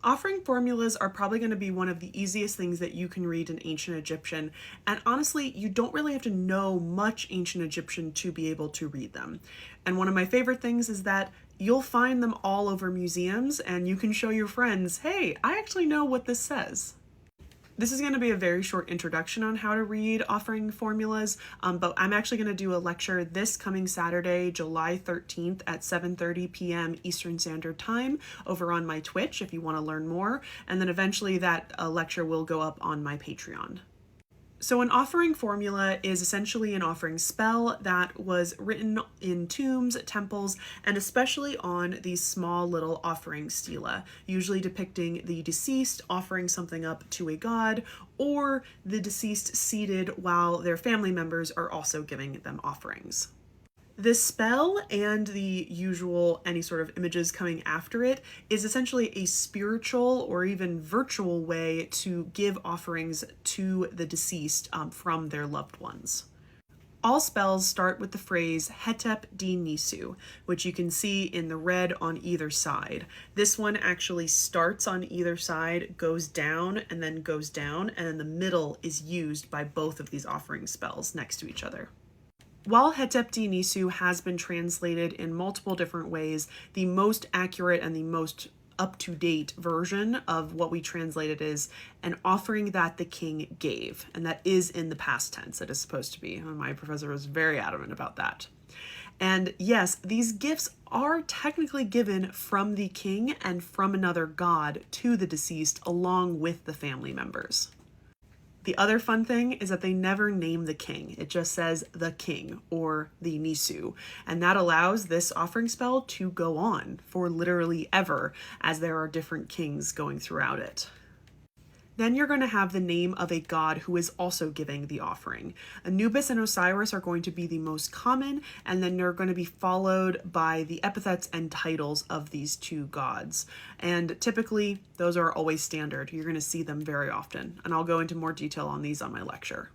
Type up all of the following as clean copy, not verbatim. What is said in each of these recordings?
Offering formulas are probably going to be one of the easiest things that you can read in ancient Egyptian, and honestly, you don't really have to know much ancient Egyptian to be able to read them. And one of my favorite things is that you'll find them all over museums, and you can show your friends, hey, I actually know what this says. This is going to be a very short introduction on how to read offering formulas, but I'm actually going to do a lecture this coming Saturday, July 13th at 7:30 p.m. Eastern Standard Time over on my Twitch if you want to learn more, and then eventually that lecture will go up on my Patreon. So an offering formula is essentially an offering spell that was written in tombs, temples, and especially on these small little offering stela, usually depicting the deceased offering something up to a god, or the deceased seated while their family members are also giving them offerings. This spell and the usual any sort of images coming after it is essentially a spiritual or even virtual way to give offerings to the deceased from their loved ones. All spells start with the phrase Hetep Di Nisu, which you can see in the red on either side. This one actually starts on either side, goes down, and then goes down, and then the middle is used by both of these offering spells next to each other. While Hetep Di Nisu has been translated in multiple different ways, the most accurate and the most up-to-date version of what we translated is an offering that the king gave, and that is in the past tense. It is supposed to be. My professor was very adamant about that. And yes, these gifts are technically given from the king and from another god to the deceased along with the family members. The other fun thing is that they never name the king. It just says the king or the Nisu, and that allows this offering spell to go on for literally ever, as there are different kings going throughout it. Then you're going to have the name of a god who is also giving the offering. Anubis and Osiris are going to be the most common, and then they're going to be followed by the epithets and titles of these two gods. And typically, those are always standard. You're going to see them very often, and I'll go into more detail on these on my lecture.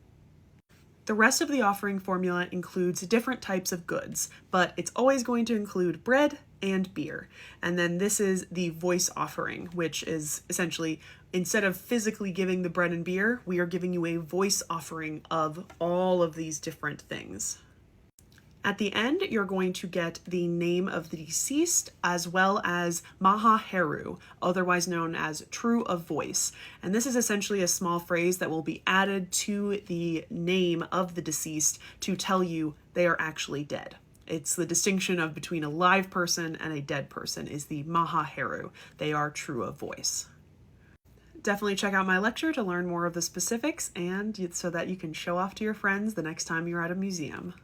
The rest of the offering formula includes different types of goods, but it's always going to include bread and beer. And then this is the voice offering, which is essentially, instead of physically giving the bread and beer, we are giving you a voice offering of all of these different things. At the end, you're going to get the name of the deceased as well as Maha Heru, otherwise known as true of voice. And this is essentially a small phrase that will be added to the name of the deceased to tell you they are actually dead. It's the distinction of between a live person and a dead person is the Maha Heru. They are true of voice. Definitely check out my lecture to learn more of the specifics and so that you can show off to your friends the next time you're at a museum.